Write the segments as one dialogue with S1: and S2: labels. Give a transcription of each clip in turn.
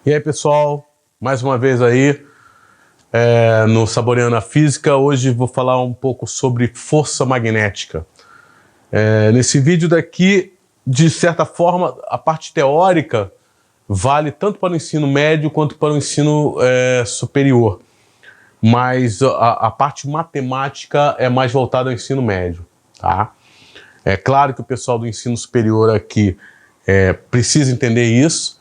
S1: E aí, pessoal, mais uma vez aí no Saboreando a Física. Hoje vou falar um pouco sobre força magnética. Nesse vídeo daqui, de certa forma, a parte teórica vale tanto para o ensino médio quanto para o ensino superior. Mas a parte matemática é mais voltada ao ensino médio, tá? É claro que o pessoal do ensino superior aqui precisa entender isso,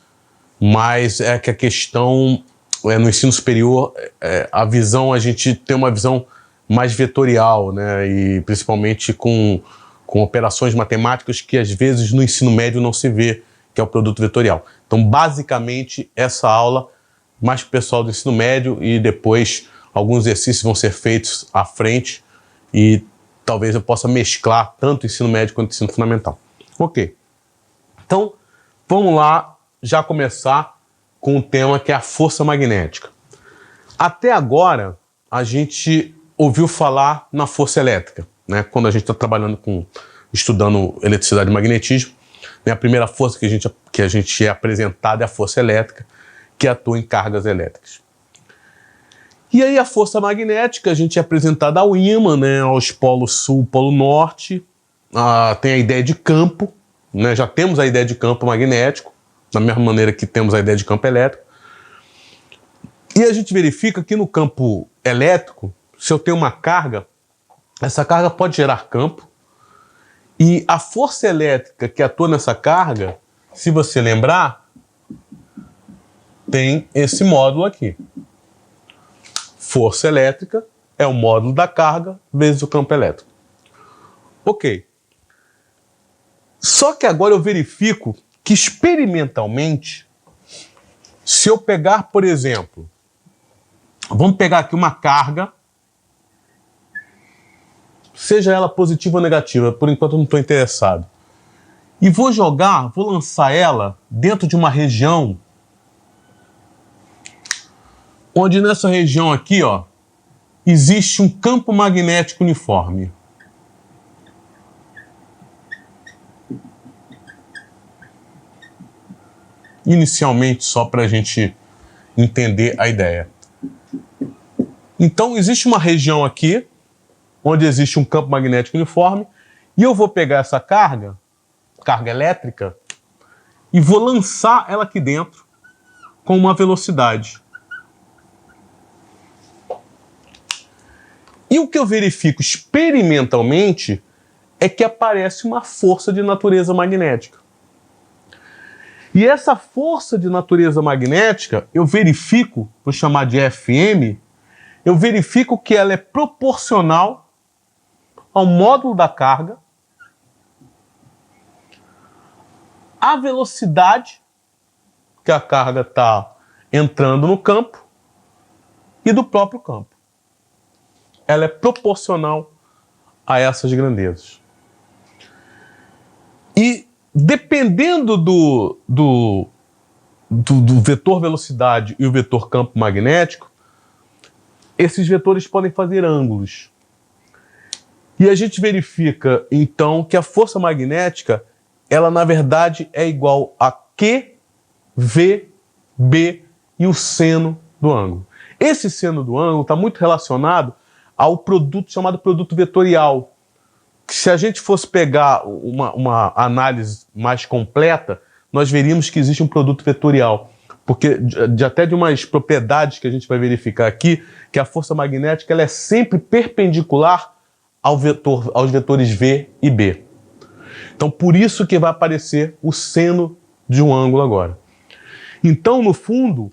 S1: mas é que a questão no ensino superior, a gente tem uma visão mais vetorial, né? E principalmente com operações matemáticas que às vezes no ensino médio não se vê, que é o produto vetorial. Então, basicamente, essa aula mais para o pessoal do ensino médio, e depois alguns exercícios vão ser feitos à frente e talvez eu possa mesclar tanto o ensino médio quanto o ensino fundamental. Ok. Então, vamos lá já começar com o tema que é a força magnética. Até agora, a gente ouviu falar na força elétrica, né? Quando a gente está estudando eletricidade e magnetismo, né? A primeira força que a gente é apresentada é a força elétrica, que atua em cargas elétricas. E aí a força magnética, a gente é apresentada ao ímã, né? Aos polos sul e polo norte, tem a ideia de campo, né? Já temos a ideia de campo magnético, da mesma maneira que temos a ideia de campo elétrico. E a gente verifica que no campo elétrico, se eu tenho uma carga, essa carga pode gerar campo, e a força elétrica que atua nessa carga, se você lembrar, tem esse módulo aqui. Força elétrica é o módulo da carga vezes o campo elétrico. Ok. Só que agora eu verifico que experimentalmente, se eu pegar, por exemplo, vamos pegar aqui uma carga, seja ela positiva ou negativa, por enquanto eu não estou interessado, e vou lançar ela dentro de uma região onde nessa região aqui, ó, existe um campo magnético uniforme. Inicialmente, só para a gente entender a ideia. Então, existe uma região aqui, onde existe um campo magnético uniforme, e eu vou pegar essa carga elétrica, e vou lançar ela aqui dentro com uma velocidade. E o que eu verifico experimentalmente é que aparece uma força de natureza magnética. E essa força de natureza magnética, eu verifico, vou chamar de FM, eu verifico que ela é proporcional ao módulo da carga, à velocidade que a carga está entrando no campo e do próprio campo. Ela é proporcional a essas grandezas. E dependendo do vetor velocidade e o vetor campo magnético, esses vetores podem fazer ângulos. E a gente verifica, então, que a força magnética, ela na verdade é igual a Q, V, B e o seno do ângulo. Esse seno do ângulo está muito relacionado ao produto chamado produto vetorial. Se a gente fosse pegar uma análise mais completa, nós veríamos que existe um produto vetorial. Porque até de umas propriedades que a gente vai verificar aqui, que a força magnética ela é sempre perpendicular aos vetores V e B. Então, por isso que vai aparecer o seno de um ângulo agora. Então, no fundo,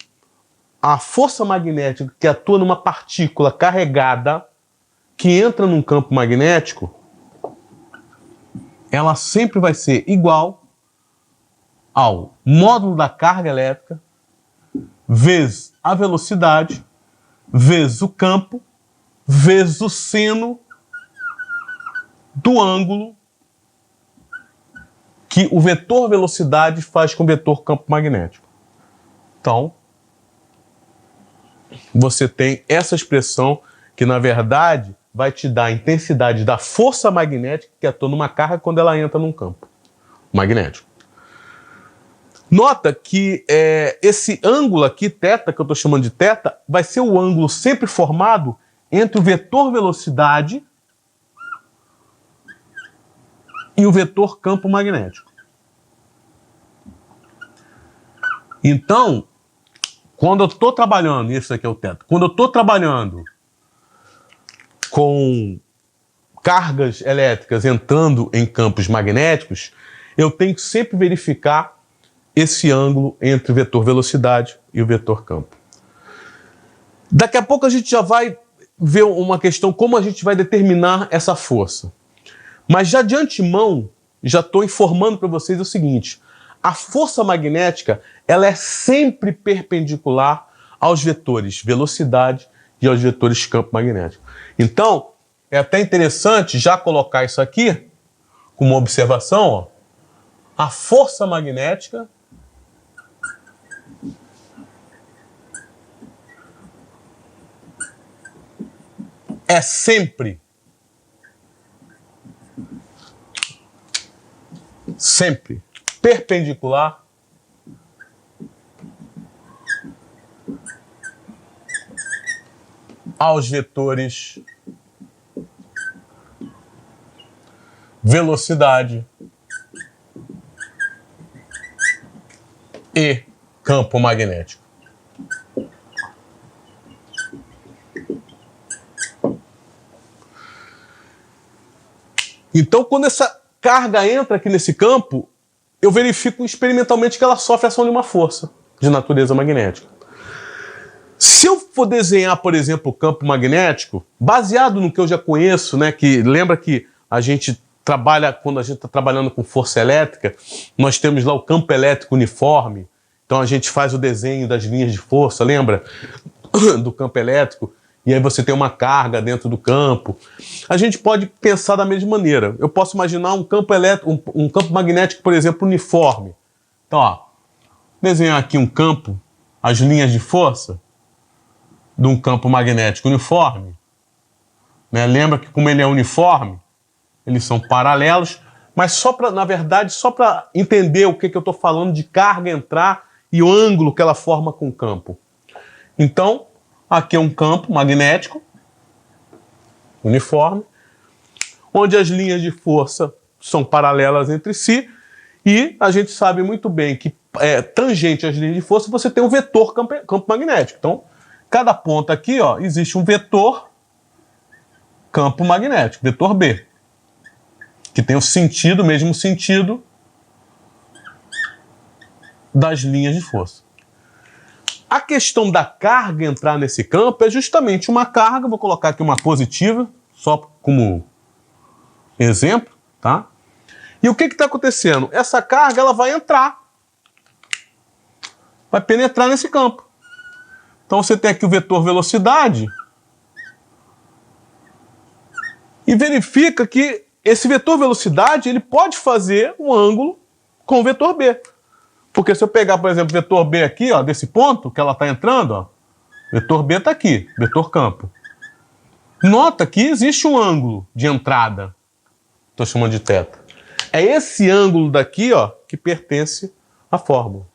S1: a força magnética que atua numa partícula carregada, que entra num campo magnético, ela sempre vai ser igual ao módulo da carga elétrica vezes a velocidade, vezes o campo, vezes o seno do ângulo que o vetor velocidade faz com o vetor campo magnético. Então, você tem essa expressão que, na verdade, vai te dar a intensidade da força magnética que atua numa carga quando ela entra num campo magnético. Nota que esse ângulo aqui, θ, que eu estou chamando de θ, vai ser o ângulo sempre formado entre o vetor velocidade e o vetor campo magnético. Então, quando eu estou trabalhando, isso aqui é o θ, quando eu estou trabalhando com cargas elétricas entrando em campos magnéticos, eu tenho que sempre verificar esse ângulo entre o vetor velocidade e o vetor campo. Daqui a pouco a gente já vai ver uma questão como a gente vai determinar essa força. Mas já de antemão, já estou informando para vocês o seguinte: a força magnética ela é sempre perpendicular aos vetores velocidade e aos vetores campo magnético. Então, é até interessante já colocar isso aqui como uma observação. Ó. A força magnética é sempre perpendicular aos vetores velocidade e campo magnético. Então, quando essa carga entra aqui nesse campo, eu verifico experimentalmente que ela sofre a ação de uma força de natureza magnética. Se eu for desenhar, por exemplo, o campo magnético, baseado no que eu já conheço, né, que lembra que a gente trabalha, quando a gente está trabalhando com força elétrica, nós temos lá o campo elétrico uniforme, então a gente faz o desenho das linhas de força, lembra? Do campo elétrico. E aí você tem uma carga dentro do campo. A gente pode pensar da mesma maneira. Eu posso imaginar um campo elétrico, um campo magnético, por exemplo, uniforme. Então, ó, desenhar aqui um campo, as linhas de força de um campo magnético uniforme. Né? Lembra que como ele é uniforme, eles são paralelos, mas só para, na verdade, só para entender o que eu estou falando de carga entrar e o ângulo que ela forma com o campo. Então, aqui é um campo magnético uniforme, onde as linhas de força são paralelas entre si, e a gente sabe muito bem que tangente às linhas de força você tem um vetor campo magnético. Então, cada ponta aqui, ó, existe um vetor campo magnético, vetor B, que tem o mesmo sentido das linhas de força. A questão da carga entrar nesse campo é justamente uma carga, vou colocar aqui uma positiva, só como exemplo, tá? E o que está acontecendo? Essa carga ela vai entrar, vai penetrar nesse campo. Então você tem aqui o vetor velocidade e verifica que esse vetor velocidade ele pode fazer um ângulo com o vetor B. Porque se eu pegar, por exemplo, o vetor B aqui, ó, desse ponto que ela está entrando, ó, vetor B está aqui, vetor campo. Nota que existe um ângulo de entrada, estou chamando de θ. É esse ângulo daqui, ó, que pertence à fórmula.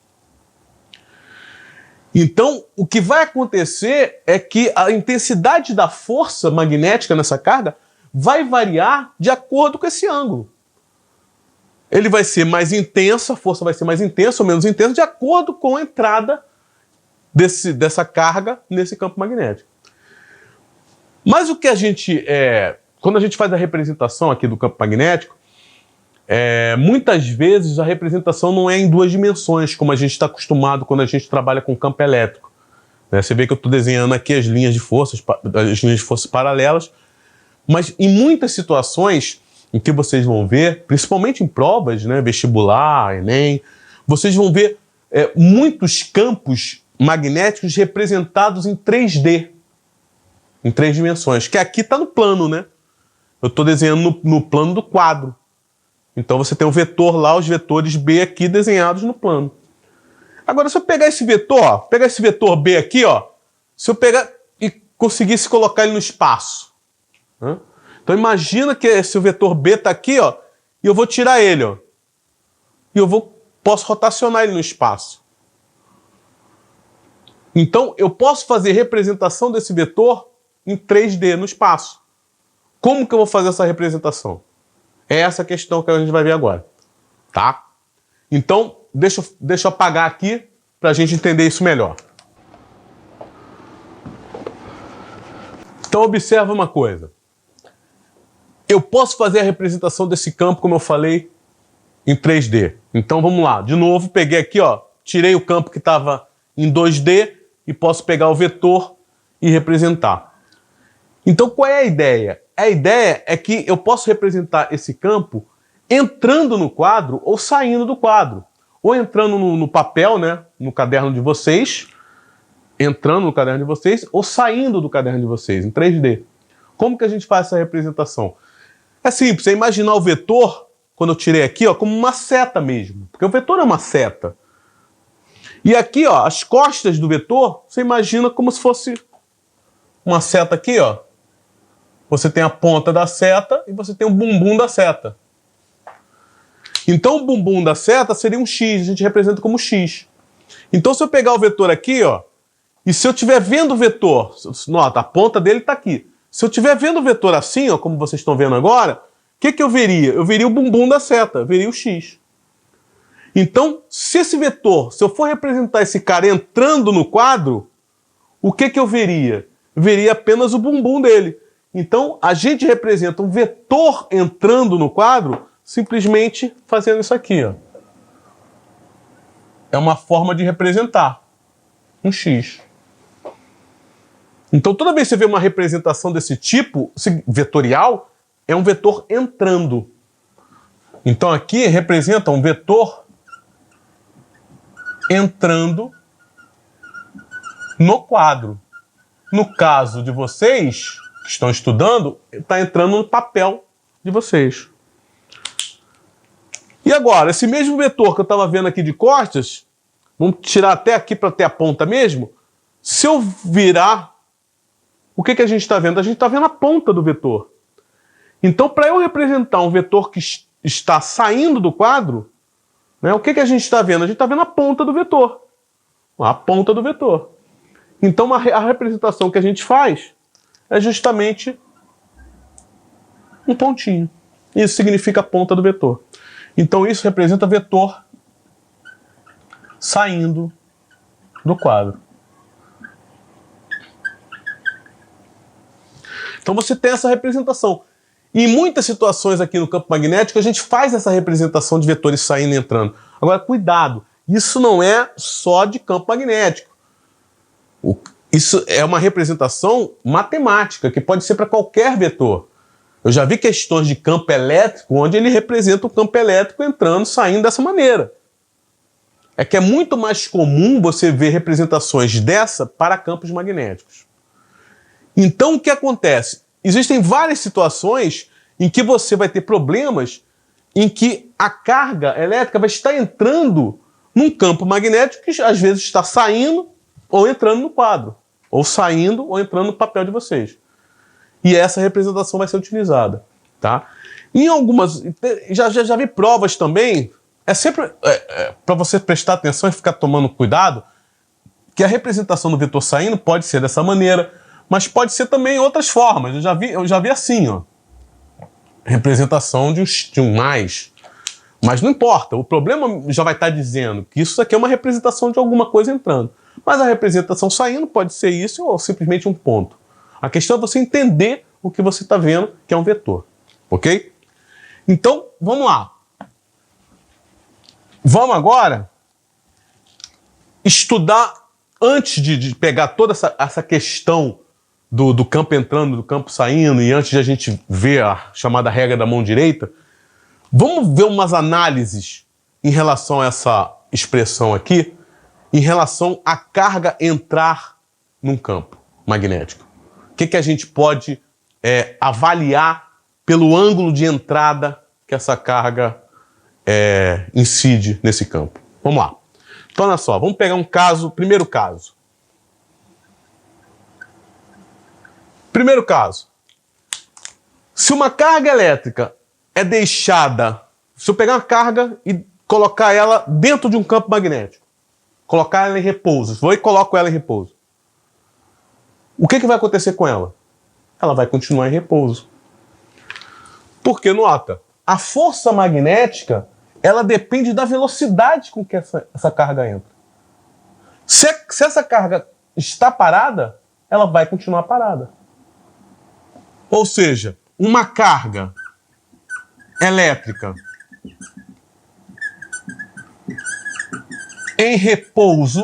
S1: Então, o que vai acontecer é que a intensidade da força magnética nessa carga vai variar de acordo com esse ângulo. Ele vai ser mais intenso, a força vai ser mais intensa ou menos intensa, de acordo com a entrada dessa carga nesse campo magnético. Mas o que a gente... quando a gente faz a representação aqui do campo magnético, muitas vezes a representação não é em duas dimensões, como a gente está acostumado quando a gente trabalha com campo elétrico. Você vê que eu estou desenhando aqui as linhas de forças paralelas, mas em muitas situações em que vocês vão ver, principalmente em provas, né, vestibular, Enem, vocês vão ver muitos campos magnéticos representados em 3D, em 3 dimensões, que aqui está no plano, né? Eu estou desenhando no plano do quadro. Então você tem o vetor lá, os vetores B aqui desenhados no plano. Agora, se eu pegar esse vetor, ó, pegar esse vetor B aqui, ó, se eu pegar e conseguisse colocar ele no espaço, né? Então imagina que esse vetor B está aqui, ó, e eu vou tirar ele, ó, e eu vou posso rotacionar ele no espaço. Então, eu posso fazer representação desse vetor em 3D no espaço. Como que eu vou fazer essa representação? É essa questão que a gente vai ver agora, tá? Então, deixa eu apagar aqui para a gente entender isso melhor. Então, observa uma coisa. Eu posso fazer a representação desse campo, como eu falei, em 3D. Então, vamos lá. De novo, peguei aqui, ó, tirei o campo que estava em 2D e posso pegar o vetor e representar. Então, qual é a ideia? A ideia é que eu posso representar esse campo entrando no quadro ou saindo do quadro. Ou entrando no papel, né, no caderno de vocês, entrando no caderno de vocês, ou saindo do caderno de vocês, em 3D. Como que a gente faz essa representação? É simples, é imaginar o vetor, quando eu tirei aqui, ó, como uma seta mesmo. Porque o vetor é uma seta. E aqui, ó, as costas do vetor, você imagina como se fosse uma seta aqui, ó. Você tem a ponta da seta e você tem o bumbum da seta. Então o bumbum da seta seria um X, a gente representa como X. Então se eu pegar o vetor aqui, ó, e se eu estiver vendo o vetor, nota, a ponta dele está aqui. Se eu estiver vendo o vetor assim, ó, como vocês estão vendo agora, o que eu veria? Eu veria o bumbum da seta, eu veria o X. Então, se esse vetor, se eu for representar esse cara entrando no quadro, o que eu veria? Eu veria apenas o bumbum dele. Então, a gente representa um vetor entrando no quadro simplesmente fazendo isso aqui, ó. É uma forma de representar um X. Então, toda vez que você vê uma representação desse tipo, vetorial, é um vetor entrando. Então, aqui representa um vetor entrando no quadro. No caso de vocês que estão estudando, está entrando no papel de vocês. E agora, esse mesmo vetor que eu estava vendo aqui de costas, vamos tirar até aqui para ter a ponta mesmo, se eu virar, o que a gente está vendo? A gente está vendo a ponta do vetor. Então, para eu representar um vetor que está saindo do quadro, né, o que a gente está vendo? A gente está vendo a ponta do vetor. A ponta do vetor. Então, a representação que a gente faz é justamente um pontinho. Isso significa a ponta do vetor. Então, isso representa vetor saindo do quadro. Então, você tem essa representação. E em muitas situações aqui no campo magnético, a gente faz essa representação de vetores saindo e entrando. Agora, cuidado, isso não é só de campo magnético. Isso é uma representação matemática, que pode ser para qualquer vetor. Eu já vi questões de campo elétrico, onde ele representa o campo elétrico entrando, saindo dessa maneira. É que é muito mais comum você ver representações dessa para campos magnéticos. Então, o que acontece? Existem várias situações em que você vai ter problemas em que a carga elétrica vai estar entrando num campo magnético que às vezes está saindo ou entrando no quadro, ou saindo ou entrando no papel de vocês. E essa representação vai ser utilizada, tá? Em algumas... Já vi provas também, é sempre para você prestar atenção e ficar tomando cuidado, que a representação do vetor saindo pode ser dessa maneira, mas pode ser também outras formas. Eu já vi assim, ó. Representação de um mais. Mas não importa, o problema já vai estar dizendo que isso aqui é uma representação de alguma coisa entrando. Mas a representação saindo pode ser isso ou simplesmente um ponto. A questão é você entender o que você está vendo, que é um vetor. Ok? Então, vamos lá. Vamos agora estudar, antes de pegar toda essa questão do campo entrando, do campo saindo, e antes de a gente ver a chamada regra da mão direita, vamos ver umas análises em relação a essa expressão aqui, em relação à carga entrar num campo magnético. O que a gente pode avaliar pelo ângulo de entrada que essa carga incide nesse campo? Vamos lá. Então, olha só, vamos pegar um caso, primeiro caso. Primeiro caso. Se uma carga elétrica é deixada... Se eu pegar uma carga e colocar ela dentro de um campo magnético. Colocar ela em repouso. Vou e coloco ela em repouso. O que vai acontecer com ela? Ela vai continuar em repouso. Porque, nota, a força magnética, ela depende da velocidade com que essa carga entra. Se essa carga está parada, ela vai continuar parada. Ou seja, uma carga elétrica em repouso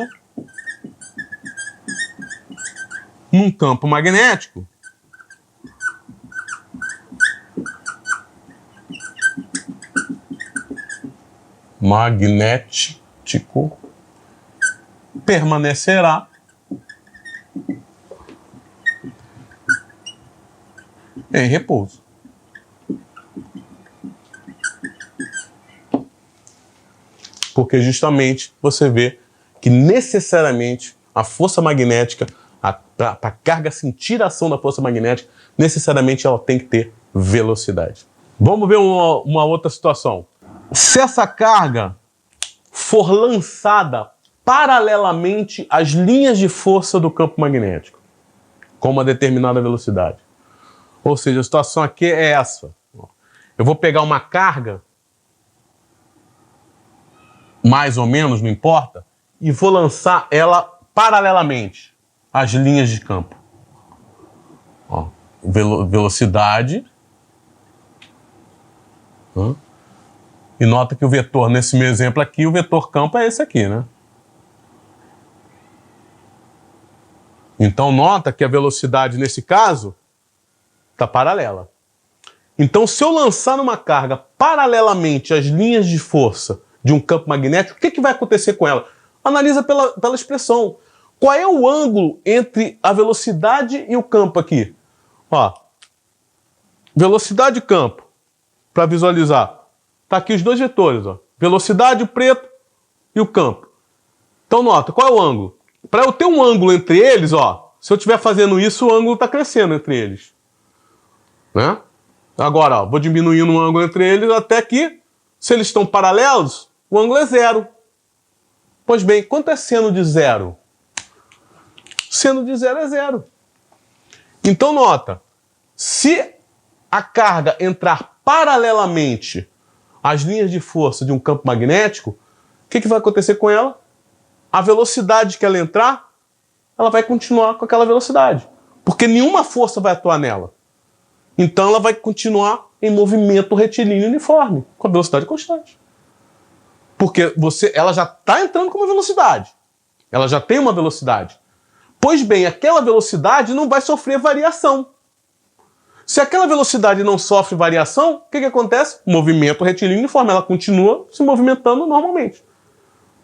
S1: num campo magnético permanecerá em repouso. Porque justamente você vê que necessariamente a força magnética, para a carga sentir a ação da força magnética, necessariamente ela tem que ter velocidade. Vamos ver uma outra situação. Se essa carga for lançada paralelamente às linhas de força do campo magnético, com uma determinada velocidade. Ou seja, a situação aqui é essa. Eu vou pegar uma carga, mais ou menos, não importa, e vou lançar ela paralelamente às linhas de campo. Ó, velocidade. E nota que o vetor, nesse meu exemplo aqui, o vetor campo é esse aqui, né? Então nota que a velocidade, nesse caso, está paralela. Então, se eu lançar uma carga paralelamente às linhas de força de um campo magnético, o que vai acontecer com ela? Analisa pela expressão. Qual é o ângulo entre a velocidade e o campo aqui? Ó, velocidade e campo, para visualizar. Tá aqui os dois vetores, ó. Velocidade, o preto, e o campo. Então, nota, qual é o ângulo? Para eu ter um ângulo entre eles, ó, se eu estiver fazendo isso, o ângulo está crescendo entre eles. Né? Agora, ó, vou diminuindo o ângulo entre eles até que, se eles estão paralelos, o ângulo é zero. Pois bem, quanto é seno de zero? Seno de zero é zero. Então, nota, se a carga entrar paralelamente às linhas de força de um campo magnético, o que vai acontecer com ela? A velocidade que ela entrar, ela vai continuar com aquela velocidade. Porque nenhuma força vai atuar nela. Então ela vai continuar em movimento retilíneo uniforme, com a velocidade constante. Porque ela já está entrando com uma velocidade. Ela já tem uma velocidade. Pois bem, aquela velocidade não vai sofrer variação. Se aquela velocidade não sofre variação, o que acontece? Movimento retilíneo uniforme. Ela continua se movimentando normalmente.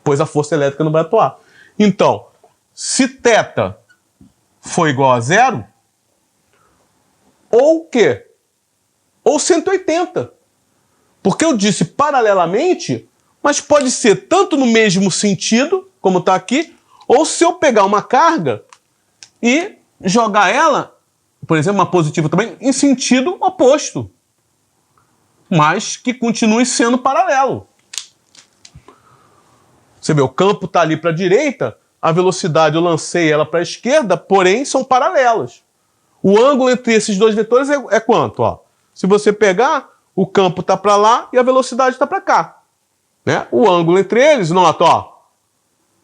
S1: Pois a força elétrica não vai atuar. Então, se θ for igual a zero, ou o quê? Ou 180. Porque eu disse paralelamente, mas pode ser tanto no mesmo sentido, como está aqui, ou se eu pegar uma carga e jogar ela, por exemplo, uma positiva também, em sentido oposto, mas que continue sendo paralelo. Você vê, o campo está ali para a direita, a velocidade eu lancei ela para a esquerda, porém são paralelas. O ângulo entre esses dois vetores é quanto? Ó, se você pegar, o campo está para lá e a velocidade está para cá. Né? O ângulo entre eles, nota, ó,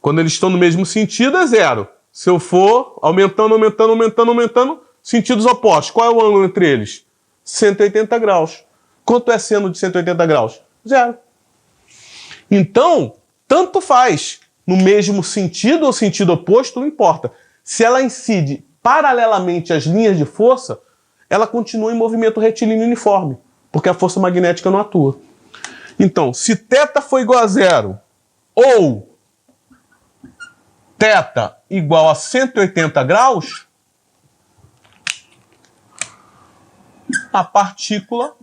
S1: quando eles estão no mesmo sentido é zero. Se eu for aumentando, aumentando, aumentando, aumentando, sentidos opostos. Qual é o ângulo entre eles? 180 graus. Quanto é seno de 180 graus? Zero. Então, tanto faz. No mesmo sentido ou sentido oposto, não importa. Se ela incide paralelamente às linhas de força, ela continua em movimento retilíneo uniforme, porque a força magnética não atua. Então, se θ for igual a zero, ou θ igual a 180 graus, a partícula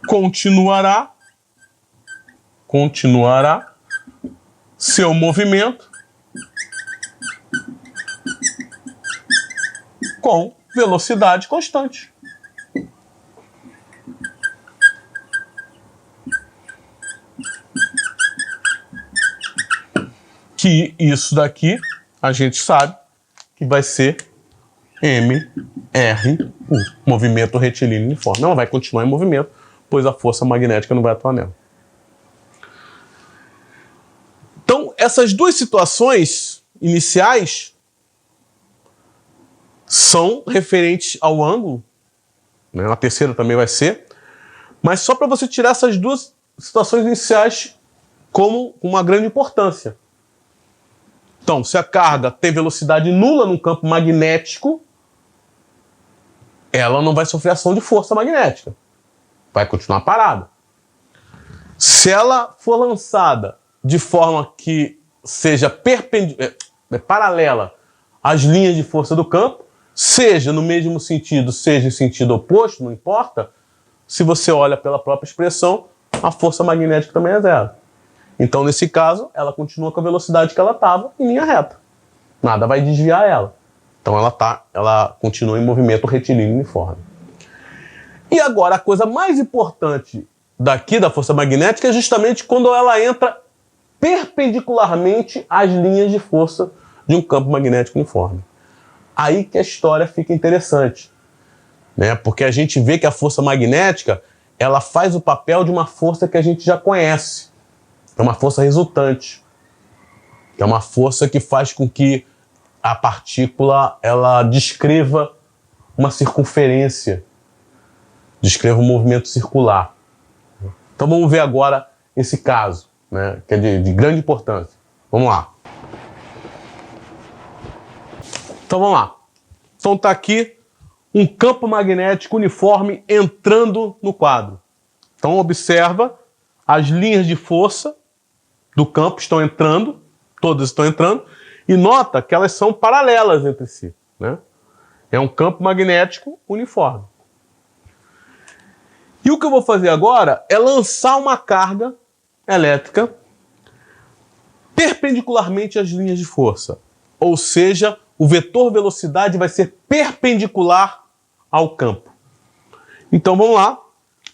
S1: continuará seu movimento com velocidade constante. que isso daqui a gente sabe que vai ser MRU, movimento retilíneo uniforme. Não vai continuar em movimento, pois a força magnética não vai atuar nela. Então, essas duas situações iniciais são referentes ao ângulo, né? A terceira também vai ser, mas só para você tirar essas duas situações iniciais como uma grande importância. Então, se a carga tem velocidade nula num campo magnético, ela não vai sofrer ação de força magnética. Vai continuar parada. Se ela for lançada de forma que seja paralela às linhas de força do campo, seja no mesmo sentido, seja em sentido oposto, não importa, se você olha pela própria expressão, a força magnética também é zero. Então, nesse caso, ela continua com a velocidade que ela estava em linha reta. Nada vai desviar ela. Então, ela continua em movimento retilíneo uniforme. E agora, a coisa mais importante daqui da força magnética é justamente quando ela entra perpendicularmente às linhas de força de um campo magnético uniforme. Aí que a história fica interessante, né? Porque a gente vê que a força magnética ela faz o papel de uma força que a gente já conhece. É uma força resultante. É uma força que faz com que a partícula ela descreva uma circunferência, descreva um movimento circular. Então vamos ver agora esse caso, né, que é de grande importância. Vamos lá. Então vamos lá. Então está aqui um campo magnético uniforme entrando no quadro. Então observa, as linhas de força do campo estão entrando, todas estão entrando, e nota que elas são paralelas entre si, né? É um campo magnético uniforme. E o que eu vou fazer agora é lançar uma carga elétrica perpendicularmente às linhas de força. Ou seja, o vetor velocidade vai ser perpendicular ao campo. Então vamos lá.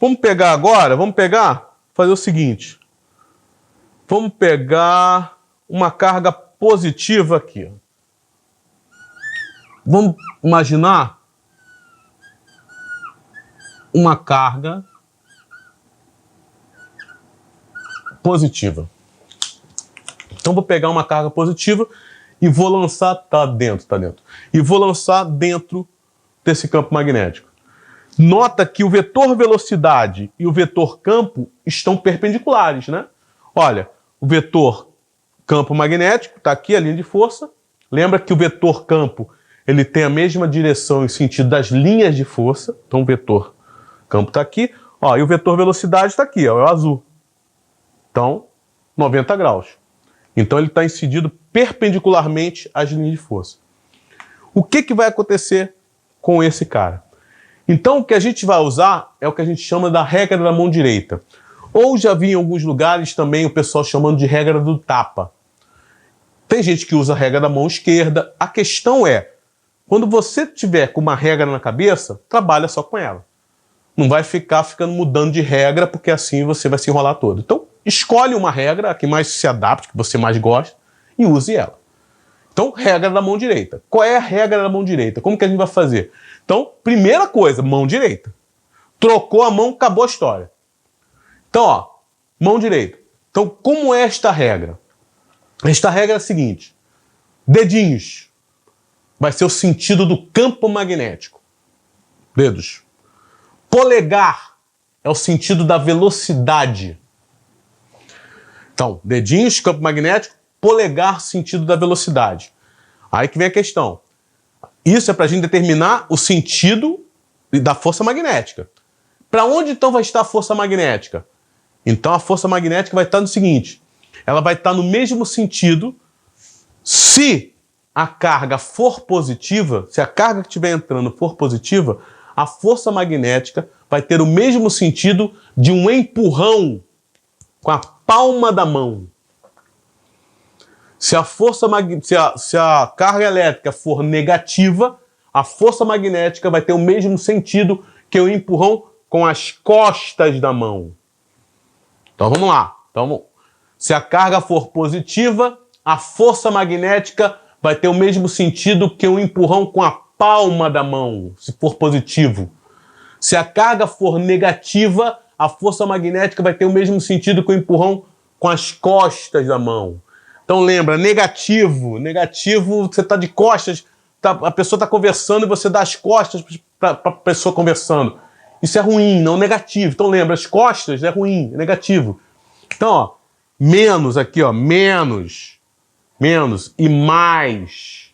S1: Vamos pegar agora, fazer o seguinte. Vamos pegar uma carga positiva aqui. Vamos imaginar uma carga positiva. Então vou pegar uma carga positiva e vou lançar, tá dentro. E vou lançar dentro desse campo magnético. Nota que o vetor velocidade e o vetor campo estão perpendiculares, né? Olha, o vetor campo magnético está aqui, a linha de força. Lembra que o vetor campo ele tem a mesma direção em sentido das linhas de força. Então o vetor campo está aqui. Ó, e o vetor velocidade está aqui, ó, é o azul. Então, 90 graus. Então ele está incidido perpendicularmente às linhas de força. O que vai acontecer com esse cara? Então o que a gente vai usar é o que a gente chama da regra da mão direita. Ou já vi em alguns lugares também o pessoal chamando de regra do tapa. Tem gente que usa a regra da mão esquerda. A questão é, quando você tiver com uma regra na cabeça, trabalha só com ela. Não vai ficar mudando de regra, porque assim você vai se enrolar todo. Então, escolhe uma regra, a que mais se adapte, que você mais gosta, e use ela. Então, regra da mão direita. Qual é a regra da mão direita? Como que a gente vai fazer? Então, primeira coisa, mão direita. Trocou a mão, acabou a história. Então, ó, mão direita. Então, como é esta regra? Esta regra é a seguinte. Dedinhos. Vai ser o sentido do campo magnético. Dedos. Polegar é o sentido da velocidade. Então, dedinhos, campo magnético, polegar, sentido da velocidade. Aí que vem a questão. Isso é para a gente determinar o sentido da força magnética. Para onde então vai estar a força magnética? Então a força magnética vai estar no seguinte, ela vai estar no mesmo sentido se a carga for positiva, se a carga que estiver entrando for positiva, a força magnética vai ter o mesmo sentido de um empurrão com a palma da mão. Se a carga elétrica for negativa, a força magnética vai ter o mesmo sentido que o empurrão com as costas da mão. Então vamos lá. Então, se a carga for positiva, a força magnética vai ter o mesmo sentido que um empurrão com a palma da mão, se for positivo. Se a carga for negativa, a força magnética vai ter o mesmo sentido que o empurrão com as costas da mão. Então lembra, negativo, você está de costas, a pessoa está conversando e você dá as costas para a pessoa conversando. Isso é ruim, não negativo. Então lembra, as costas é ruim, é negativo. Então, ó, menos aqui, ó, menos e mais.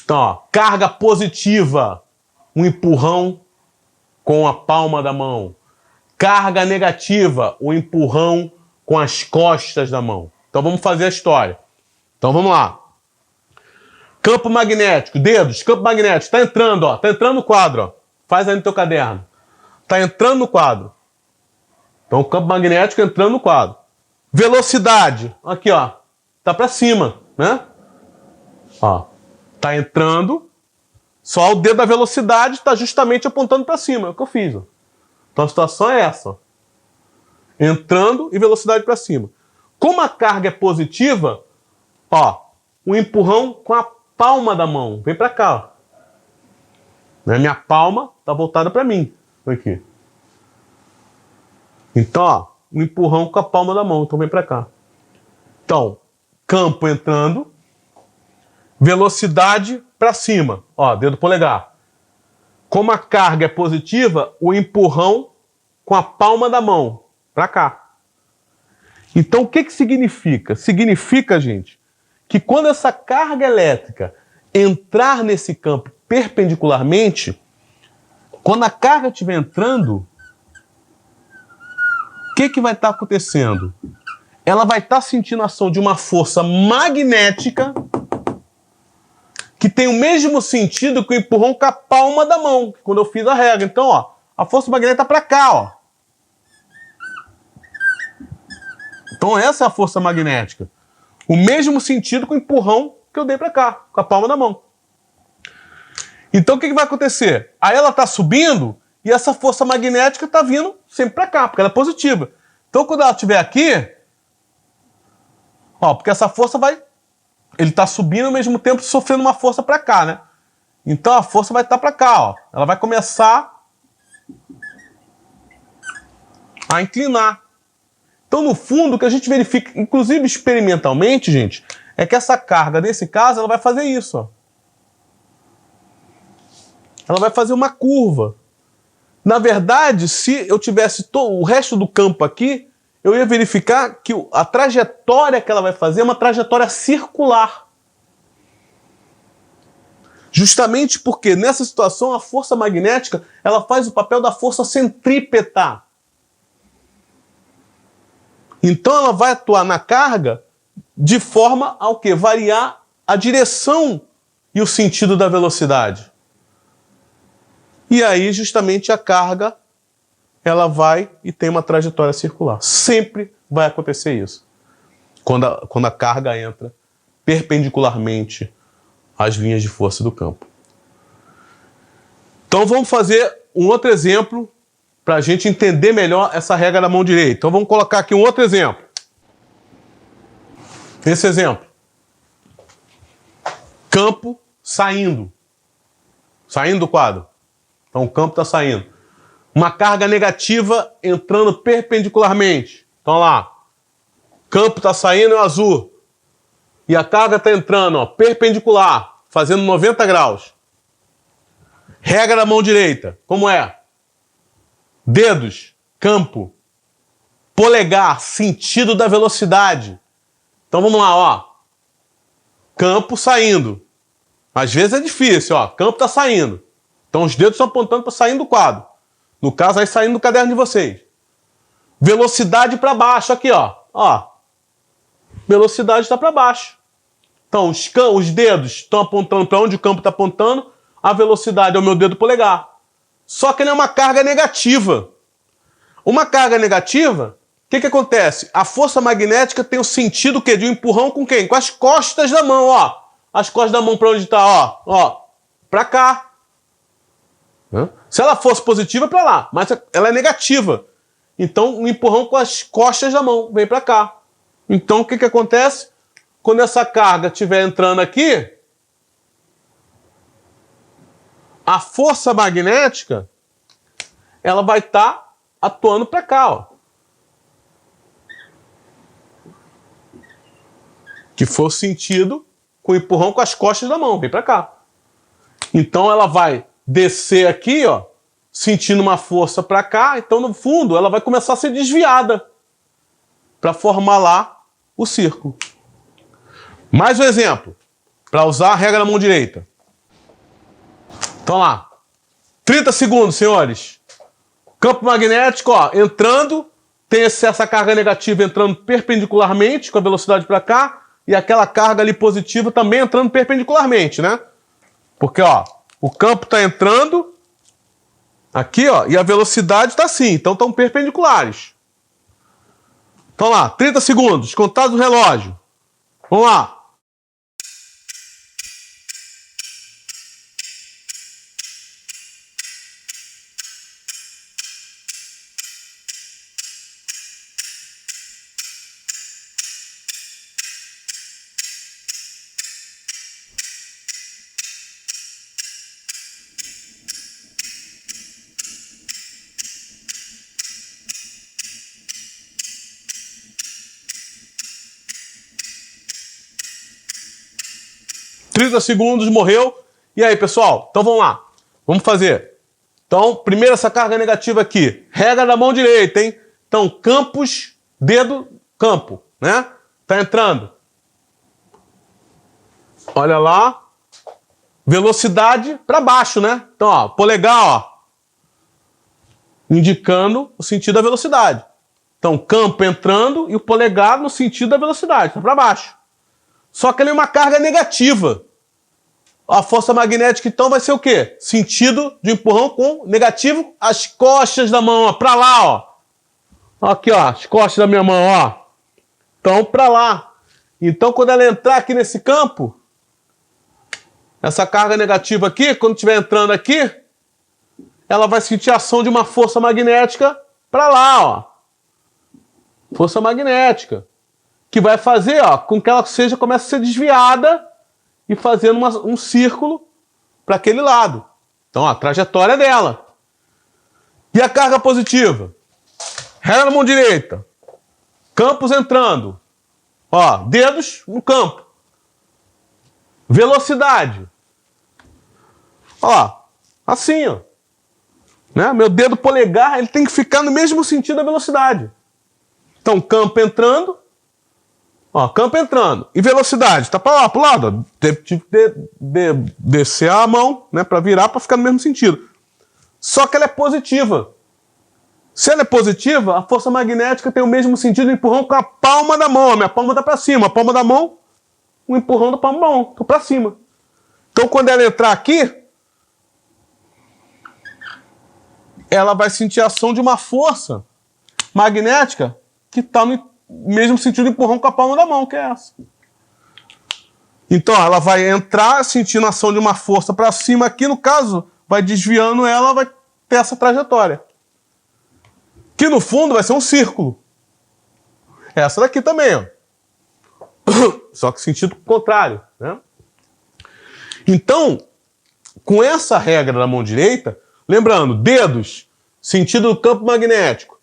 S1: Então, ó, carga positiva, um empurrão com a palma da mão. Carga negativa, o empurrão com as costas da mão. Então vamos fazer a história. Então vamos lá. Campo magnético, dedos, campo magnético, tá entrando, ó, tá entrando no quadro, ó. Faz aí no teu caderno. Tá entrando no quadro. Então o campo magnético entrando no quadro. Velocidade, aqui, ó, tá para cima, né? Ó, tá entrando, só o dedo da velocidade tá justamente apontando para cima, é o que eu fiz, ó. Então a situação é essa, ó. Entrando e velocidade para cima. Como a carga é positiva, ó, um empurrão com a palma da mão. Vem para cá, ó. Minha palma tá voltada para mim. Aqui. Então, ó, um empurrão com a palma da mão. Então vem para cá. Então, campo entrando, velocidade para cima. Ó, dedo polegar. Como a carga é positiva, o empurrão com a palma da mão. Para cá. Então, o que significa? Significa, gente, que quando essa carga elétrica entrar nesse campo perpendicularmente, quando a carga estiver entrando, o que vai estar acontecendo? Ela vai estar sentindo a ação de uma força magnética que tem o mesmo sentido que o empurrão com a palma da mão, quando eu fiz a regra. Então, ó, a força magnética está para cá, ó. Então essa é a força magnética. O mesmo sentido com o empurrão que eu dei para cá, com a palma da mão. Então o que vai acontecer? Aí ela está subindo e essa força magnética está vindo sempre para cá, porque ela é positiva. Então quando ela estiver aqui, ó, porque essa força vai... Ele está subindo ao mesmo tempo sofrendo uma força para cá, né? Então a força vai estar para cá, ó. Ela vai começar a inclinar. Então, no fundo, o que a gente verifica, inclusive experimentalmente, gente, é que essa carga, nesse caso, ela vai fazer isso, ó. Ela vai fazer uma curva. Na verdade, se eu tivesse o resto do campo aqui, eu ia verificar que a trajetória que ela vai fazer é uma trajetória circular. Justamente porque, nessa situação, a força magnética ela faz o papel da força centrípeta. Então ela vai atuar na carga de forma ao quê? Variar a direção e o sentido da velocidade. E aí, justamente, a carga ela vai e tem uma trajetória circular. Sempre vai acontecer isso. Quando a carga entra perpendicularmente às linhas de força do campo. Então vamos fazer um outro exemplo para a gente entender melhor essa regra da mão direita. Então vamos colocar aqui um outro exemplo. Esse exemplo. Campo saindo. Saindo do quadro. Então o campo está saindo. Uma carga negativa entrando perpendicularmente. Então lá. Campo está saindo, é o azul. E a carga está entrando, ó, perpendicular, fazendo 90 graus. Regra da mão direita. Como é? Dedos, campo, polegar, sentido da velocidade. Então vamos lá, ó. Campo saindo. Às vezes é difícil, ó. Campo está saindo. Então os dedos estão apontando para sair do quadro. No caso, aí saindo do caderno de vocês. Velocidade para baixo, aqui, ó. Ó. Velocidade está para baixo. Então os dedos estão apontando para onde o campo está apontando. A velocidade é o meu dedo polegar. Só que ele é uma carga negativa. Uma carga negativa, o que acontece? A força magnética tem o sentido o quê? De um empurrão com quem? Com as costas da mão, ó. As costas da mão para onde está, ó. Ó. Para cá. Se ela fosse positiva, para lá. Mas ela é negativa. Então, um empurrão com as costas da mão. Vem para cá. Então, o que acontece? quando essa carga estiver entrando aqui, a força magnética ela vai estar atuando para cá, ó. Que for sentido com o empurrão com as costas da mão, vem para cá. Então ela vai descer aqui, ó, sentindo uma força para cá, então no fundo ela vai começar a ser desviada para formar lá o círculo. Mais um exemplo, para usar a regra da mão direita. Então lá, 30 segundos, senhores. Campo magnético, ó, entrando, tem essa carga negativa entrando perpendicularmente com a velocidade para cá, e aquela carga ali positiva também entrando perpendicularmente, né? Porque, ó, o campo está entrando aqui, ó, e a velocidade está assim, então estão perpendiculares. Então lá, 30 segundos, contados no relógio. Vamos lá. Segundos, morreu. E aí, pessoal? Então vamos lá. Vamos fazer. Então, primeiro essa carga negativa aqui. Regra da mão direita, hein? Então, campos, dedo, campo, né? Tá entrando. Olha lá. Velocidade para baixo, né? Então, ó, polegar, ó. Indicando o sentido da velocidade. Então, campo entrando e o polegar no sentido da velocidade, tá para baixo. Só que ele é uma carga negativa. A força magnética, então, vai ser o quê? Sentido de empurrão com negativo, as costas da mão, ó, pra lá, ó. Aqui, ó, as costas da minha mão, ó. Então, pra lá. Então, quando ela entrar aqui nesse campo, essa carga negativa aqui, quando estiver entrando aqui, ela vai sentir a ação de uma força magnética pra lá, ó. Força magnética. Que vai fazer, ó, com que ela comece a ser desviada e fazendo um círculo para aquele lado. Então, ó, a trajetória dela. E a carga positiva? Regra na mão direita. Campos entrando. Ó, dedos no campo. Velocidade. Ó, assim, ó. Né? Meu dedo polegar, ele tem que ficar no mesmo sentido da velocidade. Então, campo entrando. Ó, campo entrando. E velocidade? Tá para lá, pro lado. Tive que descer a mão, né, para virar, para ficar no mesmo sentido. Só que ela é positiva. Se ela é positiva, a força magnética tem o mesmo sentido de empurrão com a palma da mão. A minha palma tá para cima. A palma da mão, o empurrão da palma da mão. Tô para cima. Então, quando ela entrar aqui, ela vai sentir a ação de uma força magnética que está no mesmo sentido de empurrão com a palma da mão, que é essa. Então, ela vai entrar sentindo a ação de uma força para cima aqui, no caso, vai desviando ela, vai ter essa trajetória. Que no fundo vai ser um círculo. Essa daqui também, ó. Só que sentido contrário, né? Então, com essa regra da mão direita, lembrando, dedos, sentido do campo magnético,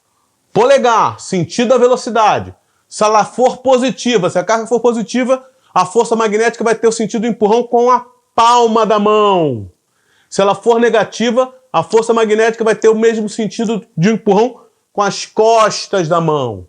S1: polegar, sentido da velocidade. Se ela for positiva, se a carga for positiva, a força magnética vai ter o sentido do empurrão com a palma da mão. Se ela for negativa, a força magnética vai ter o mesmo sentido de empurrão com as costas da mão.